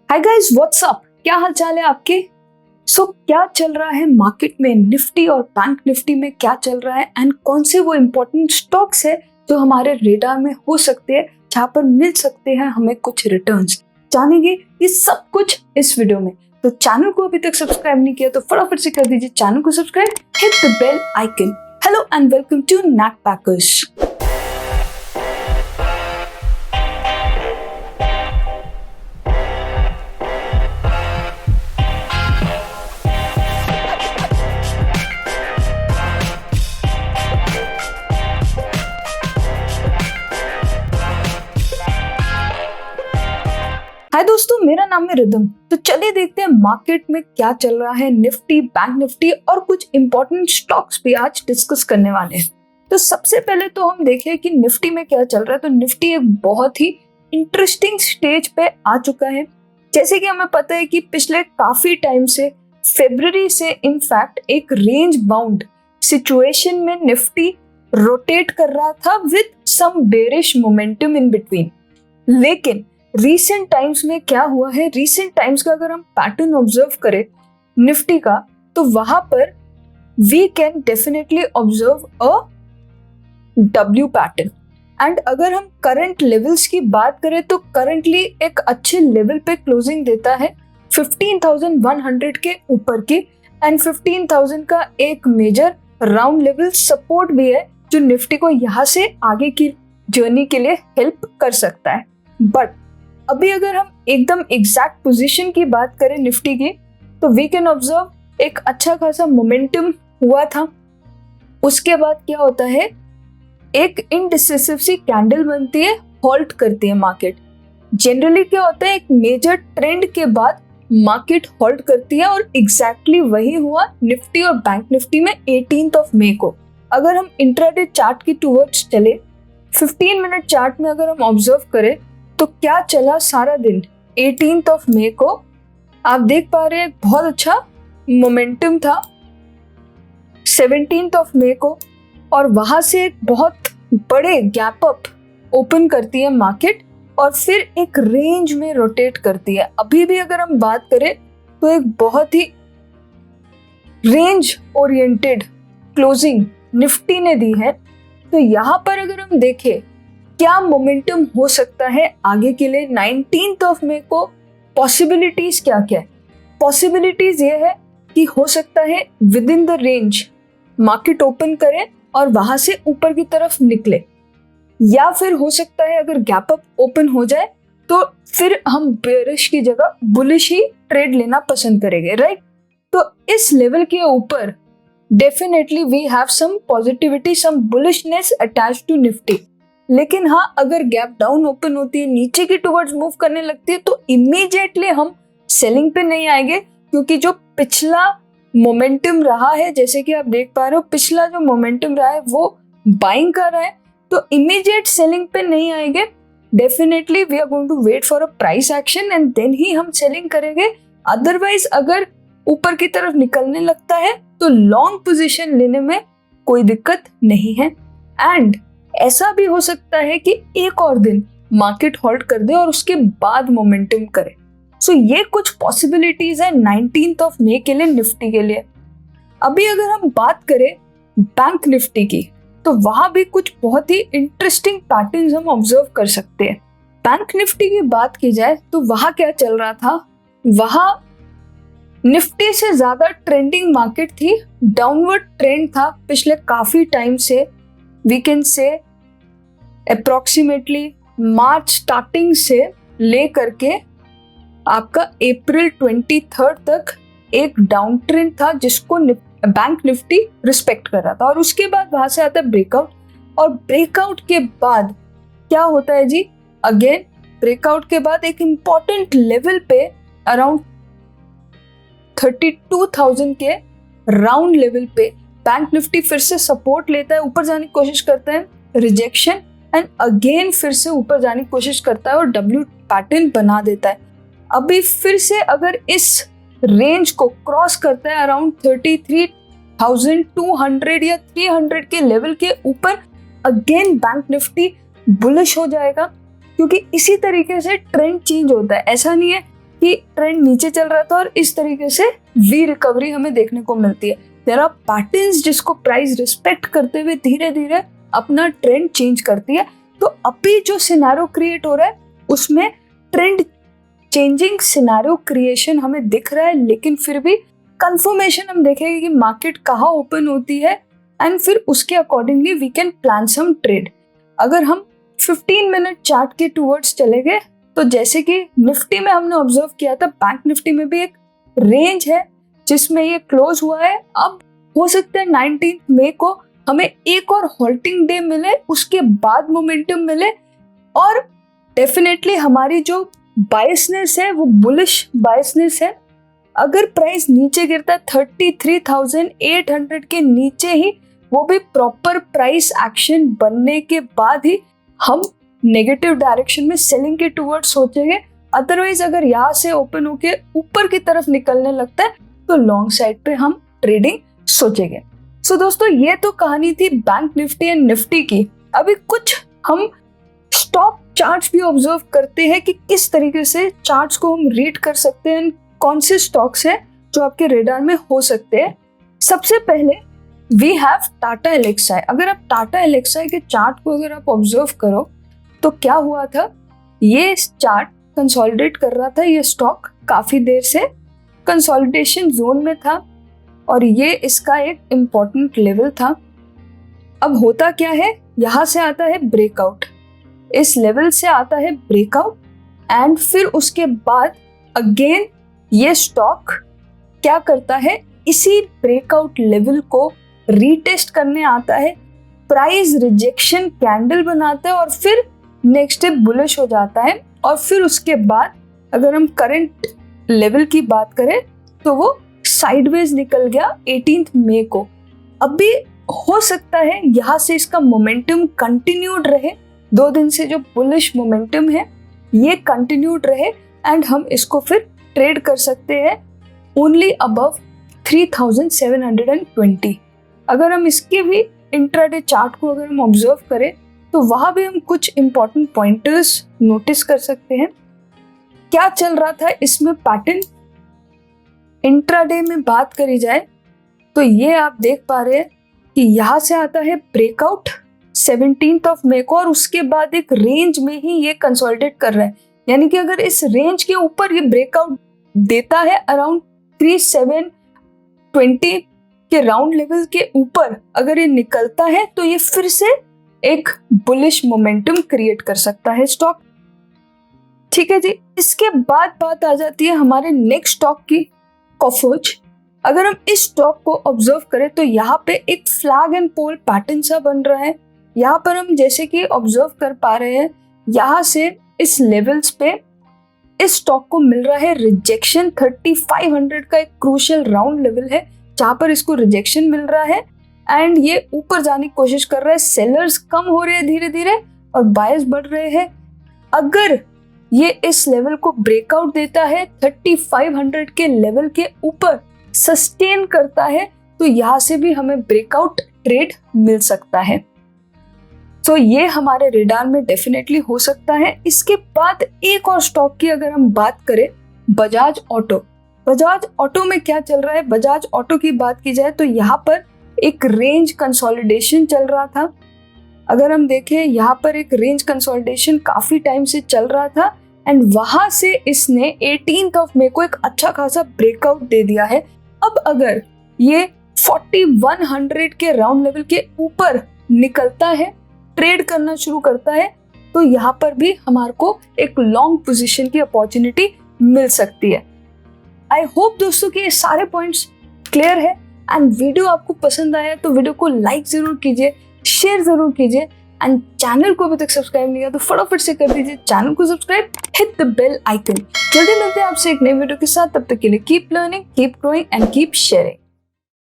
Hi guys, what's up? क्या हाल चाल है आपके? क्या चल रहा है मार्केट में? निफ्टी और बैंक निफ्टी में क्या चल रहा है एंड कौन से वो इम्पोर्टेंट स्टॉक्स है जो हमारे रेडार में हो सकते हैं, जहाँ पर मिल सकते हैं हमें कुछ रिटर्न्स? जानेंगे ये सब कुछ इस वीडियो में। तो चैनल को अभी तक सब्सक्राइब नहीं किया तो फटाफट से कर दीजिए चैनल को subscribe, hit the bell icon. Hello and welcome to Nat Packers. Hi दोस्तों, मेरा नाम है रिदम। तो चलिए देखते हैं मार्केट में क्या चल रहा है। निफ्टी, बैंक निफ्टी और कुछ इंपॉर्टेंट स्टॉक्स भी आज डिस्कस करने वाले हैं। तो सबसे पहले तो हम देखें कि निफ्टी में क्या चल रहा है। तो निफ्टी एक बहुत ही इंटरेस्टिंग स्टेज पे आ चुका है। जैसे कि हमें पता है कि पिछले काफी टाइम से, फरवरी से इनफैक्ट, एक रेंज बाउंड सिचुएशन में निफ्टी रोटेट कर रहा था with some bearish momentum in between. लेकिन रीसेंट टाइम्स में क्या हुआ है, रीसेंट टाइम्स का अगर हम पैटर्न ऑब्जर्व करें निफ्टी का, तो वहां पर we can definitely observe a W pattern. And अगर हम करंट लेवल्स की बात करें तो करंटली एक अच्छे लेवल पे क्लोजिंग देता है 15,100 के ऊपर की, एंड 15,000 का एक मेजर राउंड लेवल सपोर्ट भी है जो निफ्टी को यहाँ से आगे की जर्नी के लिए हेल्प कर सकता है। बट अभी अगर हम एकदम एग्जैक्ट पोजीशन की बात करें निफ्टी की, तो वी कैन ऑब्जर्व एक अच्छा खासा मोमेंटम हुआ था। उसके बाद क्या होता है, एक इनडिसिसिव सी कैंडल बनती है, हॉल्ट करती है मार्केट। जनरली क्या होता है, एक मेजर ट्रेंड के बाद मार्केट हॉल्ट करती है, और एग्जैक्टली वही हुआ निफ्टी और बैंक निफ्टी में 18 मई को। अगर हम इंट्राडे चार्ट की टूवर्ड्स चले, 15 मिनट चार्ट में अगर हम ऑब्जर्व करें तो क्या चला सारा दिन 18 मई को, आप देख पा रहे हैं एक बहुत अच्छा मोमेंटम था 17 मई को, और वहां से एक बहुत बड़े गैप अप ओपन करती है मार्केट और फिर एक रेंज में रोटेट करती है। अभी भी अगर हम बात करें तो एक बहुत ही रेंज ओरिएंटेड क्लोजिंग निफ्टी ने दी है। तो यहाँ पर अगर हम देखें क्या मोमेंटम हो सकता है आगे के लिए 19 मई को, पॉसिबिलिटीज क्या क्या है? पॉसिबिलिटीज ये है कि हो सकता है with in the range market open करे और वहां से ऊपर की तरफ निकले, या फिर हो सकता है अगर गैप अप ओपन हो जाए तो फिर हम बेरिश की जगह बुलिश ही ट्रेड लेना पसंद करेंगे, राइट? तो इस लेवल के ऊपर definitely we have some positivity, some bullishness attached to Nifty. लेकिन हाँ, अगर गैप डाउन ओपन होती है, नीचे की टुवर्ड्स मूव करने लगती है, तो इमीडिएटली हम सेलिंग पे नहीं आएंगे, क्योंकि जो पिछला मोमेंटम रहा है, जैसे कि आप देख पा रहे हो, पिछला जो मोमेंटम रहा है वो बाइंग कर रहा है। तो इमीडिएट सेलिंग पे नहीं आएंगे। Definitely we are going to wait for a price action and then ही हम सेलिंग करेंगे। अदरवाइज अगर ऊपर की तरफ निकलने लगता है तो लॉन्ग पोजीशन लेने में कोई दिक्कत नहीं है। एंड ऐसा भी हो सकता है कि एक और दिन मार्केट होल्ड कर दे और उसके बाद मोमेंटम करे। ये कुछ पॉसिबिलिटीज है 19 मई के लिए निफ्टी के लिए। अभी अगर हम बात करें बैंक निफ्टी की, तो वहां भी कुछ बहुत ही इंटरेस्टिंग पैटर्न्स हम ऑब्जर्व कर सकते हैं। बैंक निफ्टी की बात की जाए तो वहां क्या चल रहा था, वहां निफ्टी से ज्यादा ट्रेंडिंग मार्केट थी, डाउनवर्ड ट्रेंड था पिछले काफी टाइम से। We can say approximately March starting से लेकर के आपका अप्रैल 23 तक एक डाउन ट्रेंड था जिसको बैंक निफ्टी रिस्पेक्ट कर रहा था, और उसके बाद वहां से आता है ब्रेकआउट। और ब्रेकआउट के बाद क्या होता है जी, अगेन ब्रेकआउट के बाद एक इंपॉर्टेंट लेवल पे अराउंड 32,000 के राउंड लेवल पे बैंक निफ्टी फिर से सपोर्ट लेता है, ऊपर जाने की कोशिश करता है, रिजेक्शन, एंड अगेन फिर से ऊपर जाने की कोशिश करता है और डब्ल्यू पैटर्न बना देता है। अभी फिर से अगर इस रेंज को क्रॉस करता है अराउंड 33,200 या 300 के लेवल के ऊपर, अगेन बैंक निफ्टी बुलिश हो जाएगा, क्योंकि इसी तरीके से ट्रेंड चेंज होता है। ऐसा नहीं है कि कि ट्रेंड नीचे चल रहा था और इस तरीके से वी रिकवरी हमें देखने को मिलती है। देयर आर पैटर्न्स जिसको प्राइस रिस्पेक्ट करते हुए धीरे धीरे अपना ट्रेंड चेंज करती है। तो अभी जो सिनेरियो क्रिएट हो रहा है उसमें ट्रेंड चेंजिंग सिनेरियो क्रिएशन हमें दिख रहा है, लेकिन फिर भी कंफर्मेशन हम देखेंगे कि मार्केट कहाँ ओपन होती है एंड फिर उसके accordingly we can plan some trade. अगर हम 15 मिनट चार्ट के टूवर्ड्स चले गए तो जैसे कि निफ्टी में हमने ऑब्जर्व किया था, बैंक निफ्टी में भी एक रेंज है जिसमें ये क्लोज हुआ है। अब हो सकता है 19 मई को हमें एक और होल्डिंग डे मिले, उसके बाद मोमेंटम मिले और डेफिनेटली हमारी जो बायसनेस है वो बुलिश बायसनेस है। अगर प्राइस नीचे गिरता है 33,800 के नीचे ही, वो भी प्रॉपर प्राइस एक्शन बनने के बाद ही हम नेगेटिव डायरेक्शन में सेलिंग के टूवर्ड्स सोचेंगे। अदरवाइज अगर यहाँ से ओपन होके ऊपर की तरफ निकलने लगता है तो लॉन्ग साइड पे हम ट्रेडिंग सोचेंगे। सो दोस्तों, ये तो कहानी थी बैंक निफ्टी एंड निफ्टी की। अभी कुछ हम स्टॉक चार्ट्स भी ऑब्जर्व करते हैं कि किस तरीके से चार्ट्स को हम रीड कर सकते हैं, कौन से स्टॉक्स है जो आपके रेडार में हो सकते हैं। सबसे पहले वी हैव टाटा एलेक्साई। अगर आप टाटा एलेक्साई के चार्ट को अगर आप ऑब्जर्व करो तो क्या हुआ था, ये चार्ट कंसोलिडेट कर रहा था। ये स्टॉक काफी देर से कंसोलिडेशन जोन में था और ये इसका एक इम्पॉर्टेंट लेवल था। अब होता क्या है, यहाँ से आता है ब्रेकआउट, इस लेवल से आता है ब्रेकआउट एंड फिर उसके बाद अगेन ये स्टॉक क्या करता है, इसी ब्रेकआउट लेवल को रीटेस्ट करने आता है, प्राइस रिजेक्शन कैंडल बनाता है और फिर नेक्स्ट डे बुलिश हो जाता है। और फिर उसके बाद अगर हम करंट लेवल की बात करें तो वो साइडवेज निकल गया 18 मई को। अभी हो सकता है यहाँ से इसका मोमेंटम कंटिन्यूड रहे, 2 दिन से जो बुलिश मोमेंटम है ये कंटिन्यूड रहे एंड हम इसको फिर ट्रेड कर सकते हैं ओनली अबव 3720। अगर हम इसके भी इंट्राडे चार्ट को अगर हम ऑब्जर्व करें तो वहां भी हम कुछ इंपॉर्टेंट पॉइंटर्स नोटिस कर सकते हैं। क्या चल रहा था इसमें पैटर्न, इंट्राडे में बात करी जाए तो ये आप देख पा रहे हैं कि यहाँ से आता है ब्रेकआउट 17 मई को और उसके बाद एक रेंज में ही ये कंसोलिडेट कर रहा है। यानी कि अगर इस रेंज के ऊपर ये ब्रेकआउट देता है अराउंड 3720 के राउंड लेवल के ऊपर अगर ये निकलता है तो ये फिर से एक बुलिश मोमेंटम क्रिएट कर सकता है स्टॉक। ठीक है जी, इसके बाद बात आ जाती है हमारे नेक्स्ट स्टॉक की, कॉफोज। अगर हम इस स्टॉक को ऑब्जर्व करें तो यहाँ पे एक फ्लैग एंड पोल पैटर्न सा बन रहा है। यहाँ पर हम जैसे कि ऑब्जर्व कर पा रहे हैं, यहाँ से इस लेवल्स पे इस स्टॉक को मिल रहा है रिजेक्शन। 3500 का एक क्रूशियल राउंड लेवल है जहां पर इसको रिजेक्शन मिल रहा है एंड ये ऊपर जाने की कोशिश कर रहा है। सेलर्स कम हो रहे हैं धीरे धीरे और बायर्स बढ़ रहे हैं। अगर ये इस लेवल को ब्रेकआउट देता है 3500 के लेवल के ऊपर सस्टेन करता है तो यहाँ से भी हमें ब्रेकआउट ट्रेड मिल सकता है। तो ये हमारे रेडार में डेफिनेटली हो सकता है। इसके बाद एक और स्टॉक की अगर हम बात करें, बजाज ऑटो। बजाज ऑटो में क्या चल रहा है, बजाज ऑटो की बात की जाए तो यहाँ पर एक रेंज कंसोलिडेशन चल रहा था। अगर हम देखें यहाँ पर एक रेंज कंसोलिडेशन काफी टाइम से चल रहा था एंड वहां से इसने 18 मई को एक अच्छा खासा ब्रेकआउट दे दिया है। अब अगर ये 4100 के राउंड लेवल के ऊपर निकलता है, ट्रेड करना शुरू करता है तो यहाँ पर भी हमारे को एक लॉन्ग पोजीशन की अपॉर्चुनिटी मिल सकती है। आई होप दोस्तों कि ये सारे पॉइंट्स क्लियर है एंड वीडियो आपको पसंद आया तो वीडियो को लाइक जरूर कीजिए, शेयर जरूर कीजिए एंड चैनल को अभी तक सब्सक्राइब नहीं किया तो फटाफट से कर दीजिए चैनल को subscribe, hit the bell icon. जल्दी मिलते हैं आपसे एक नए वीडियो के साथ, तब तक के लिए keep learning, keep growing and keep sharing.